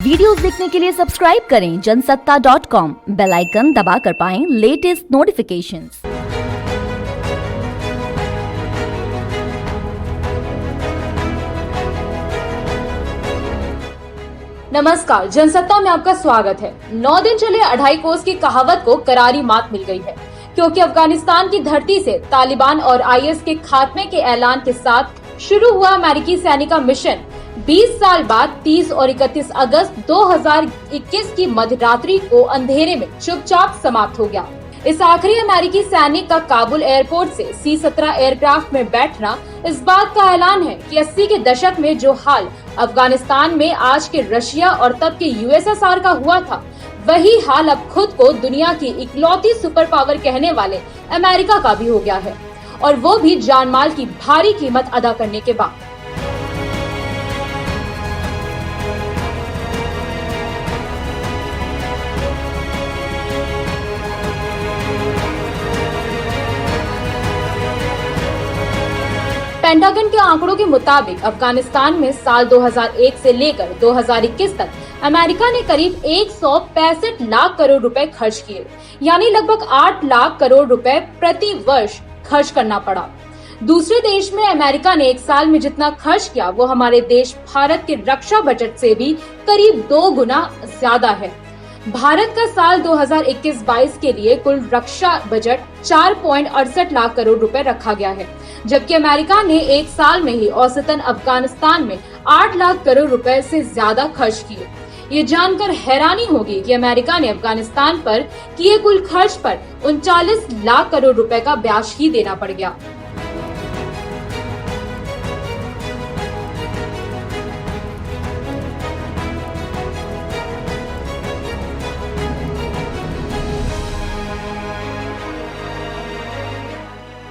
Videos देखने के लिए सब्सक्राइब करें जनसत्ता.com, बेल आइकन दबाकर पाएं लेटेस्ट नोटिफिकेशंस। नमस्कार, जनसत्ता में आपका स्वागत है। 9 दिन चले 2.5 कोस की कहावत को करारी मात मिल गई है, क्योंकि अफगानिस्तान की धरती से तालिबान और आईएस के खात्मे के ऐलान के साथ शुरू हुआ अमेरिकी सैनिक का मिशन 20 साल बाद 30 और 31 अगस्त 2021 की मध्यरात्रि को अंधेरे में चुपचाप समाप्त हो गया। इस आखिरी अमेरिकी सैनिक का काबुल एयरपोर्ट से C-17 एयरक्राफ्ट में बैठना इस बात का ऐलान है कि 80 के दशक में जो हाल अफगानिस्तान में आज के रशिया और तब के USSR का हुआ था, वही हाल अब खुद को दुनिया की इकलौती सुपर पावर कहने वाले अमेरिका का भी हो गया है, और वो भी जानमाल की भारी कीमत अदा करने के बाद। पेंटागन के आंकड़ों के मुताबिक अफगानिस्तान में साल 2001 से लेकर 2021 तक अमेरिका ने करीब 165 लाख करोड़ रुपए खर्च किए, यानी लगभग 8 लाख करोड़ रुपए प्रति वर्ष खर्च करना पड़ा। दूसरे देश में अमेरिका ने एक साल में जितना खर्च किया, वो हमारे देश भारत के रक्षा बजट से भी करीब 2 गुना ज्यादा है। भारत का साल 2021-22 के लिए कुल रक्षा बजट 4.68 लाख करोड़ रुपए रखा गया है, जबकि अमेरिका ने एक साल में ही औसतन अफगानिस्तान में 8 लाख करोड़ रुपए से ज्यादा खर्च किए। ये जानकर हैरानी होगी कि अमेरिका ने अफगानिस्तान पर किए कुल खर्च पर 39 लाख करोड़ रुपए का ब्याज ही देना पड़ गया।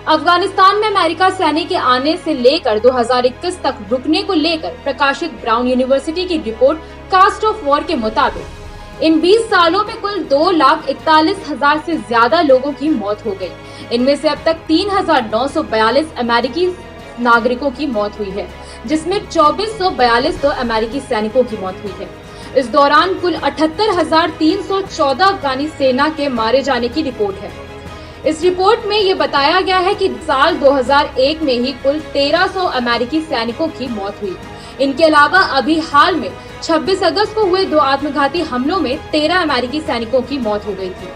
अफगानिस्तान में अमेरिका सैनिक के आने से लेकर 2021 तक रुकने को लेकर प्रकाशित ब्राउन यूनिवर्सिटी की रिपोर्ट कास्ट ऑफ वॉर के मुताबिक इन 20 सालों में कुल 2,41,000 से ज्यादा लोगों की मौत हो गई। इनमें से अब तक 3,942 अमेरिकी नागरिकों की मौत हुई है, जिसमें 2,442 तो अमेरिकी सैनिकों की मौत हुई है। इस दौरान कुल 78,314 अफगानी सेना के मारे जाने की रिपोर्ट है। इस रिपोर्ट में ये बताया गया है कि साल 2001 में ही कुल 1300 अमेरिकी सैनिकों की मौत हुई। इनके अलावा अभी हाल में 26 अगस्त को हुए 2 आत्मघाती हमलों में 13 अमेरिकी सैनिकों की मौत हो गई थी।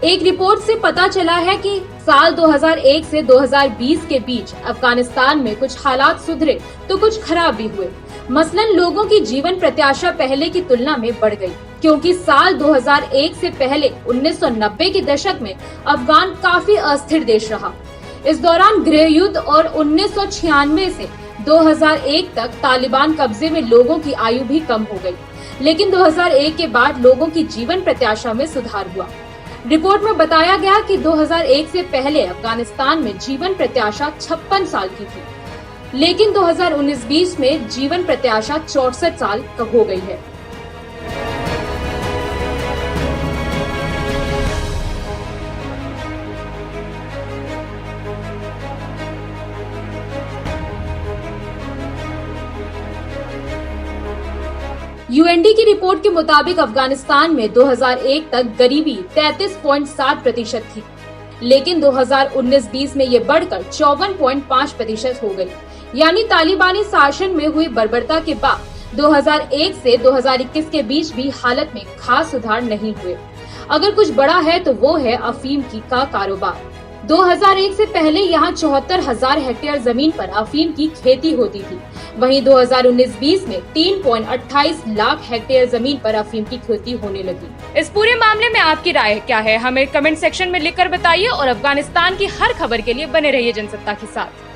एक रिपोर्ट से पता चला है कि साल 2001 से 2020 के बीच अफगानिस्तान में कुछ हालात सुधरे तो कुछ खराब भी हुए। मसलन लोगों की जीवन प्रत्याशा पहले की तुलना में बढ़ गई, क्योंकि साल 2001 से पहले 1990 के दशक में अफगान काफी अस्थिर देश रहा। इस दौरान गृह युद्ध और 1996 से 2001 तक तालिबान कब्जे में लोगों की आयु भी कम हो गई, लेकिन 2001 के बाद लोगों की जीवन प्रत्याशा में सुधार हुआ। रिपोर्ट में बताया गया कि 2001 से पहले अफगानिस्तान में जीवन प्रत्याशा 56 साल की थी, लेकिन 2019-20 में जीवन प्रत्याशा 64 साल हो गई है। यूएनडी की रिपोर्ट के मुताबिक अफगानिस्तान में 2001 तक गरीबी 33.7% थी, लेकिन 2019-20 में ये बढ़कर 54.5% हो गई। यानी तालिबानी शासन में हुई बर्बरता के बाद 2001 से 2021 के बीच भी हालत में खास सुधार नहीं हुए। अगर कुछ बड़ा है तो वो है अफीम का कारोबार। 2001 से पहले यहाँ 74,000 हेक्टेयर जमीन पर अफीम की खेती होती थी। वहीं 2019-20 में 3.28 लाख हेक्टेयर जमीन पर अफीम की खेती होने लगी। इस पूरे मामले में आपकी राय क्या है, हमें कमेंट सेक्शन में लिखकर बताइए, और अफगानिस्तान की हर खबर के लिए बने रहिए जनसत्ता के साथ।